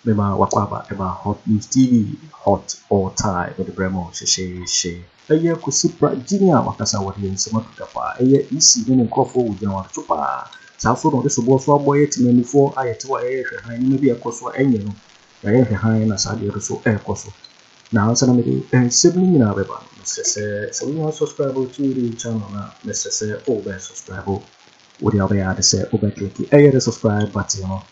Mema wakwaba eba hot news TV hot all time with the bremo she eye Kusi Pratt junior wakasa wodi nsema tukapa eye isi ne nkofo wudyan wa chupa safo no de so bo so aboye tinanifo ayete wa eye hwehwan ne bi ekoso enye no eye hwehwan na sade so ekoso na ansa na me sebni nyina beba se we subscribe to the channel na necessary over subscribe wodi abaya de se over click eye the subscribe button no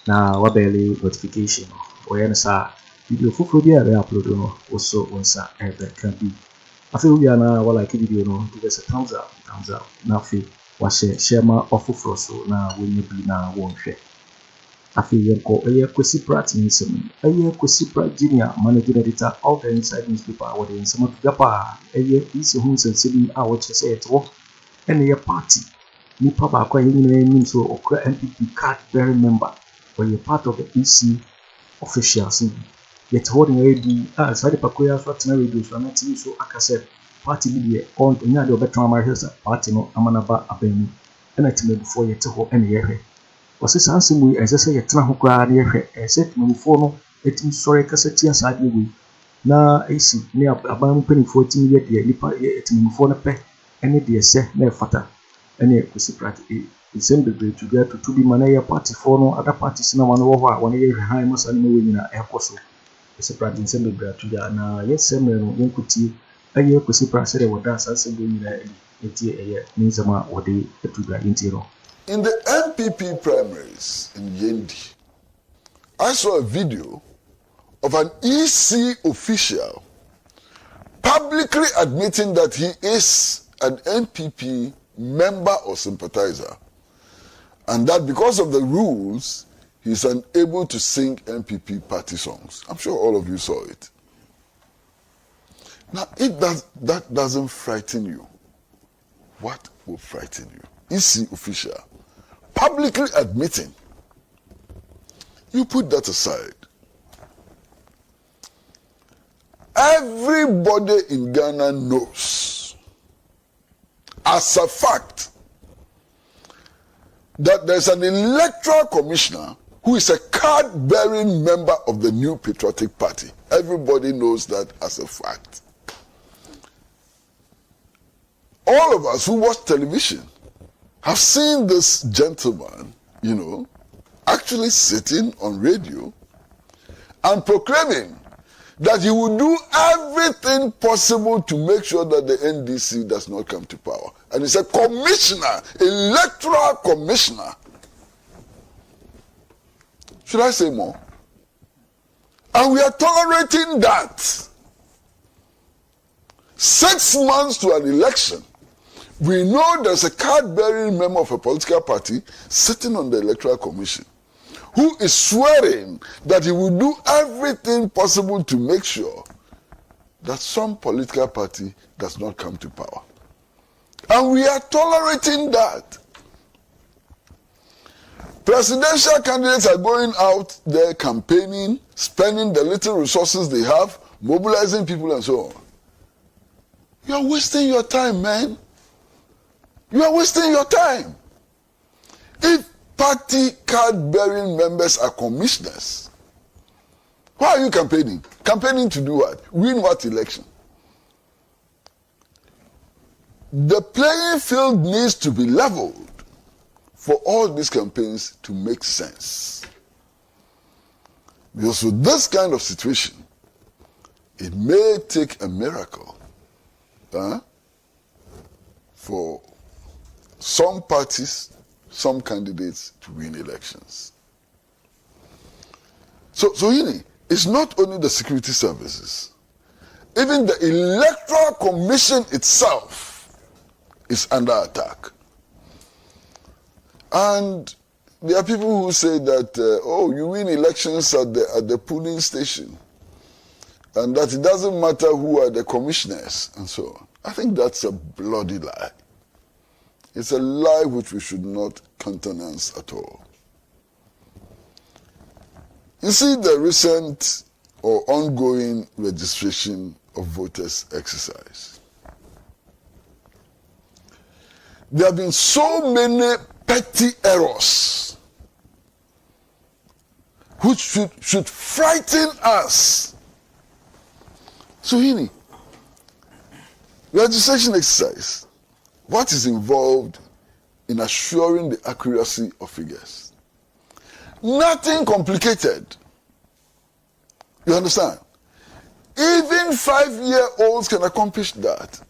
na wabeli notification oye nsa video fufuro bi a upload no also onsa can be afi we na wa like video no give us a thumbs up na fi wa share ma ofufuro so na wenye bi na won hwe afi yenko eye Kwesi Pratt nsem eye Kwesi Pratt junior managing editor of the inside newspaper what in some gapa eye isi hu sensibi a wo chese eto ene ye party ni pa ba kwa yin nim so okra MPP card bearing member or you're part of the EC officials. Yet holding a D as I pakoya so at radio so na TV so akase party be on nya de obetwa marhesa party no amanaba abenu na time before yet ho ene yehwe wose sanse mu ezese yetna ho kra na yehwe eset mumfo no etim sore kaseti asade wi na esi ne aban mpanifo tim ye de nipa etim mumfo no pe ene de ese na efata ene Kwesi Pratt mzbel to get to be manaya party for no other parties na one wo a one ye hwan masa no we nyina ekoso Kwesi Pratt mzbel to ya na yesem no yenkuti aye Kwesi Pratt say wo da sanse bo nyina enti eye nzama wo de to ga enti no. In the MPP primaries in Yendi, I saw a video of an EC official publicly admitting that he is an MPP member or sympathizer, and that because of the rules, he's unable to sing MPP party songs. I'm sure all of you saw it. Now, that doesn't frighten you, what will frighten you? EC official publicly admitting. You put that aside. Everybody in Ghana knows, as a fact, that there's an electoral commissioner who is a card-bearing member of the New Patriotic Party. Everybody knows that as a fact. All of us who watch television have seen this gentleman, actually sitting on radio and proclaiming that he will do everything possible to make sure that the NDC does not come to power. And he's a commissioner, electoral commissioner. Should I say more? And we are tolerating that. 6 months to an election, we know there's a card-bearing member of a political party sitting on the Electoral Commission who is swearing that he will do everything possible to make sure that some political party does not come to power. And we are tolerating that. Presidential candidates are going out there campaigning, spending the little resources they have, mobilizing people and so on. You are wasting your time, man. You are wasting your time. If party card-bearing members are commissioners, why are you campaigning? Campaigning to do what? Win what election? The playing field needs to be leveled for all these campaigns to make sense. Because with this kind of situation, it may take a miracle for some parties, some candidates to win elections. So it's not only the security services, even the Electoral Commission itself is under attack. And there are people who say that, you win elections at the polling station, and that it doesn't matter who are the commissioners, and so on. I think that's a bloody lie. It's a lie which we should not countenance at all. You see the recent or ongoing registration of voters exercise. There have been so many petty errors which should frighten us. So, Hini, registration exercise, what is involved in assuring the accuracy of figures? Nothing complicated. You understand? Even 5-year-olds can accomplish that.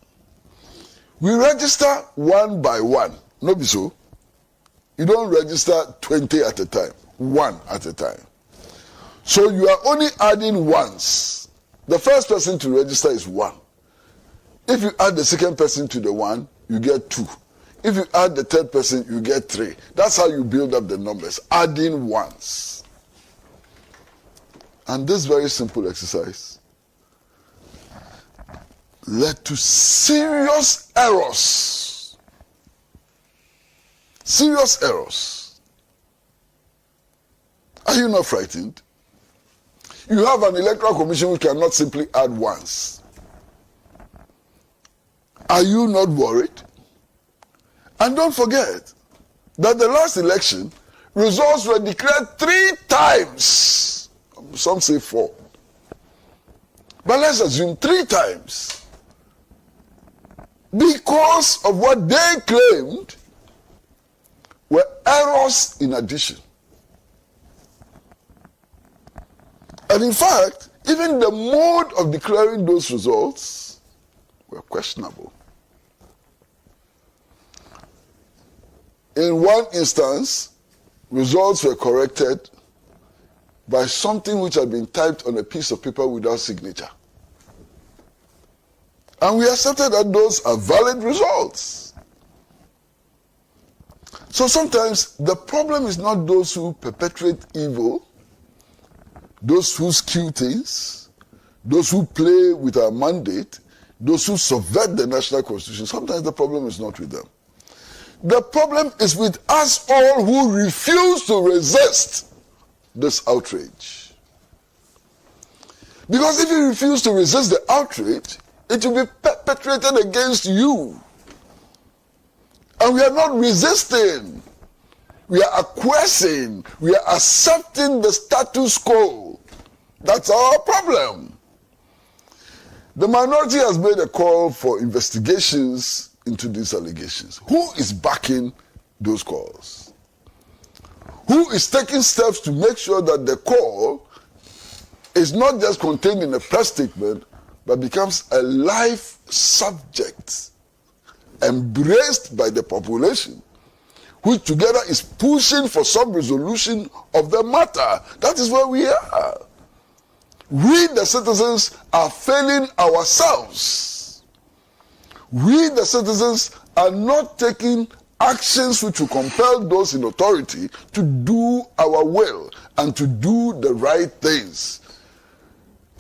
We register one by one. No be so. You don't register 20 at a time. One at a time. So you are only adding once. The first person to register is 1. If you add the second person to the 1, you get 2. If you add the third person, you get 3. That's how you build up the numbers, adding ones. And this very simple exercise led to serious errors. Serious errors. Are you not frightened? You have an electoral commission which cannot simply add once. Are you not worried? And don't forget that the last election, results were declared 3 times. Some say 4. But let's assume 3 times. Because of what they claimed were errors in addition. And in fact, even the mode of declaring those results were questionable. In one instance, results were corrected by something which had been typed on a piece of paper without signature. And we accepted that those are valid results. So sometimes the problem is not those who perpetrate evil, those who skew things, those who play with our mandate, those who subvert the national constitution. Sometimes the problem is not with them. The problem is with us all who refuse to resist this outrage. Because if you refuse to resist the outrage, it will be perpetrated against you. And we are not resisting. We are acquiescing. We are accepting the status quo. That's our problem. The minority has made a call for investigations into these allegations. Who is backing those calls? Who is taking steps to make sure that the call is not just contained in a press statement, but becomes a live subject embraced by the population, which together is pushing for some resolution of the matter? That is where we are. We, the citizens, are failing ourselves. We, the citizens, are not taking actions which will compel those in authority to do our will and to do the right things.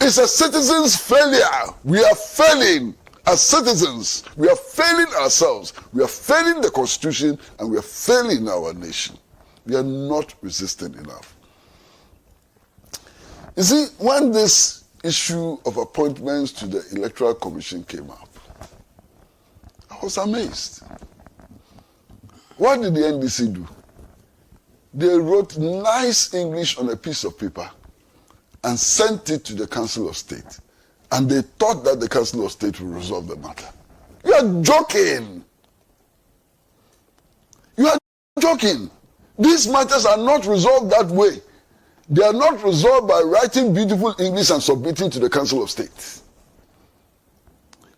It's a citizen's failure. We are failing as citizens. We are failing ourselves. We are failing the Constitution, and we are failing our nation. We are not resisting enough. You see, when this issue of appointments to the Electoral Commission came up, I was amazed. What did the NDC do? They wrote nice English on a piece of paper and sent it to the Council of State. And they thought that the Council of State will resolve the matter. You are joking. You are joking. These matters are not resolved that way. They are not resolved by writing beautiful English and submitting to the Council of State.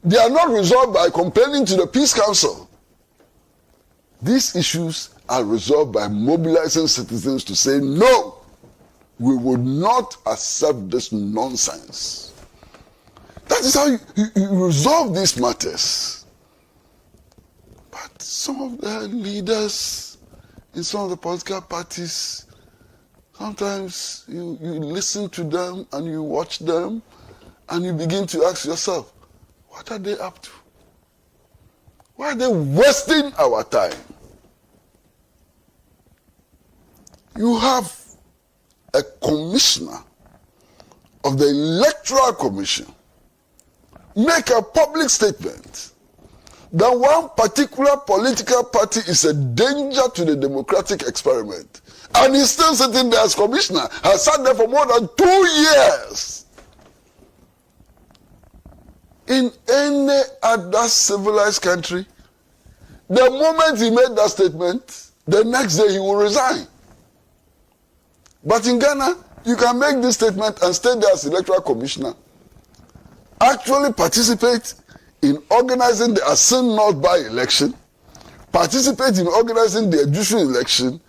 They are not resolved by complaining to the Peace Council. These issues are resolved by mobilizing citizens to say, no, we would not accept this nonsense. That is how you resolve these matters. But some of the leaders in some of the political parties, sometimes you listen to them and you watch them and you begin to ask yourself, what are they up to? Why are they wasting our time? You have a commissioner of the Electoral Commission make a public statement that one particular political party is a danger to the democratic experiment, And he's still sitting there as commissioner, has sat there for more than 2 years. In any other civilized country, the moment he made that statement, the next day he will resign. But in Ghana, you can make this statement and stay there as electoral commissioner, actually participate in organizing the Asin North by-election, participate in organizing the judicial election,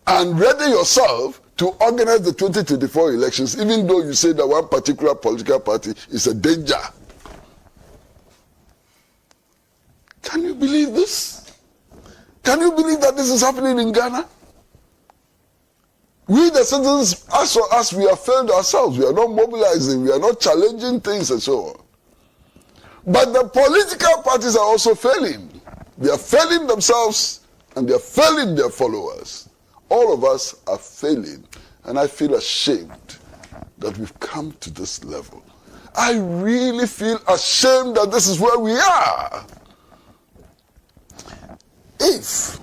and ready yourself to organize the 2024 elections, even though you say that one particular political party is a danger. Can you believe this? Can you believe that this is happening in Ghana? We the citizens, as for us, we have failed ourselves. We are not mobilizing, we are not challenging things and so on. But the political parties are also failing. They are failing themselves and they are failing their followers. All of us are failing, and I feel ashamed that we've come to this level. I really feel ashamed that this is where we are. If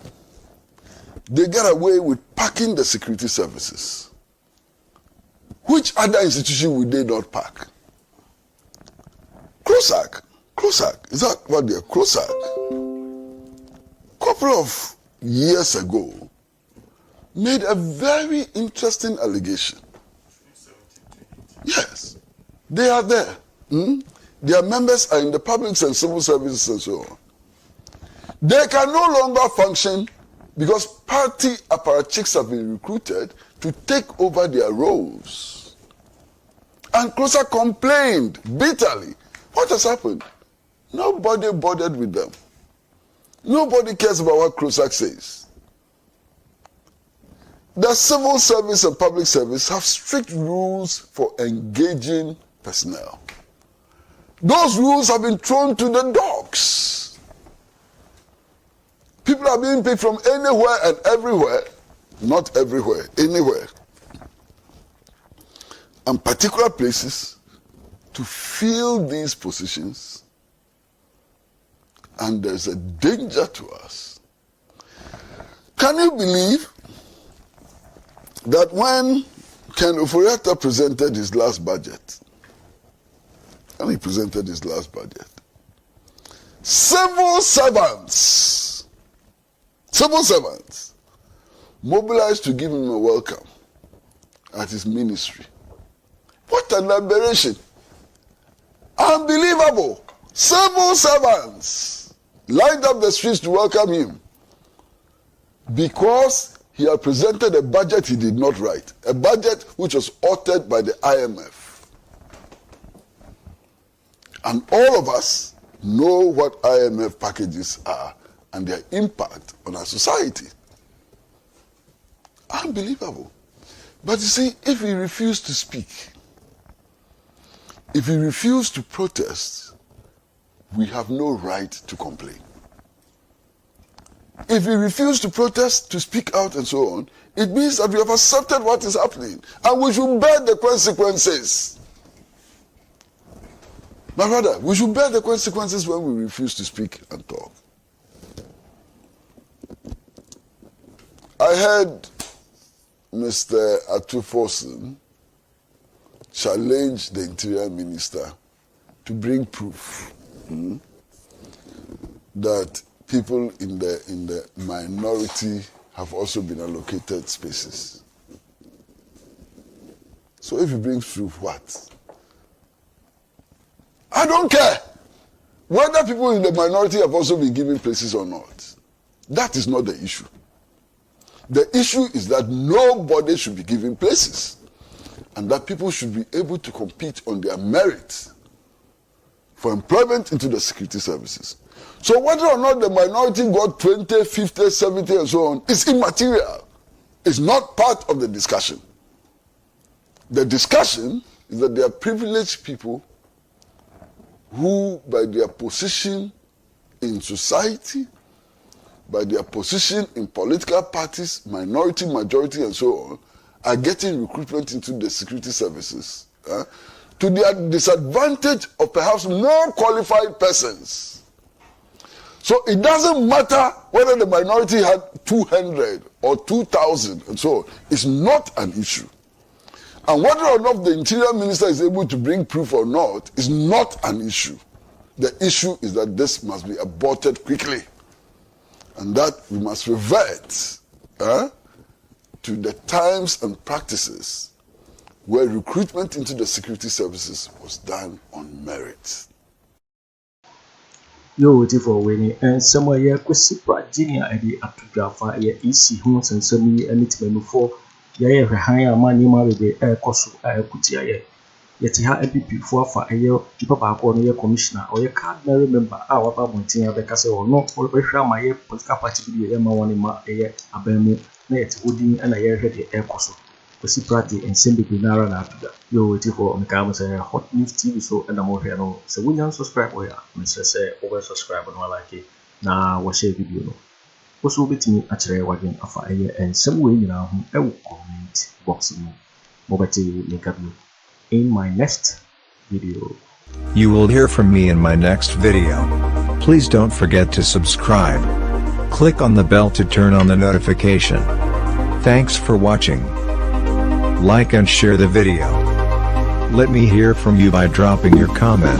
they get away with packing the security services, which other institution would they not pack? CROSAC, is that what they're? CROSAC. A couple of years ago, made a very interesting allegation. Yes, they are there. Their members are in the public and civil services and so on. They can no longer function because party apparatchiks have been recruited to take over their roles. And CROSAC complained bitterly. What has happened? Nobody bothered with them. Nobody cares about what CROSAC says. The civil service and public service have strict rules for engaging personnel. Those rules have been thrown to the dogs. People are being paid from anywhere and everywhere, not everywhere, anywhere, and particular places to fill these positions, and there's a danger to us. Can you believe that when Ken Ofori presented his last budget, and he presented his last budget, civil servants mobilized to give him a welcome at his ministry? What an aberration. Unbelievable. Civil servants lined up the streets to welcome him because he had presented a budget he did not write, a budget which was authored by the IMF. And all of us know what IMF packages are and their impact on our society. Unbelievable. But you see, if we refuse to speak, if we refuse to protest, we have no right to complain. If we refuse to protest, to speak out and so on, it means that we have accepted what is happening and we should bear the consequences. My brother, we should bear the consequences when we refuse to speak and talk. I heard Mr. Akufo challenge the Interior Minister to bring proof that people in the minority have also been allocated spaces. So if he brings proof, what? I don't care whether people in the minority have also been given places or not. That is not the issue. The issue is that nobody should be given places and that people should be able to compete on their merit for employment into the security services. So whether or not the minority got 20, 50, 70 and so on is immaterial. It's not part of the discussion. The discussion is that there are privileged people who, by their position in society, by their position in political parties, minority, majority and so on, are getting recruitment into the security services to the disadvantage of perhaps more qualified persons. So it doesn't matter whether the minority had 200 or 2,000 and so on. It's not an issue. And whether or not the interior minister is able to bring proof or not is not an issue. The issue is that this must be aborted quickly. And that we must revert to the times and practices where recruitment into the security services was done on merit. Yo, for winning and somewhere here, Kwesi Pratt Junior, the Agyapong, ye isi who sends me a little before ye hire money with the air cost kutia. Yet ha MPP for a year, Papa or your commissioner or your card may remember our Babontina because or no, or my political party be a one in my air, a bemu, net, wooding, and a year ready air cost. Kwesi Pratt and send the Binara after you waiting for Mikamas and Hot Newz TV so and I'm more here. So when you subscribe, or Mr. Say over subscribe and like it. Now, watch a video. Also, with me actually wagging of a year and some way now, I will comment boxing. Mobile link up in my next video. You will hear from me in my next video. Please don't forget to subscribe. Click on the bell to turn on the notification. Thanks for watching. Like and share the video. Let me hear from you by dropping your comment.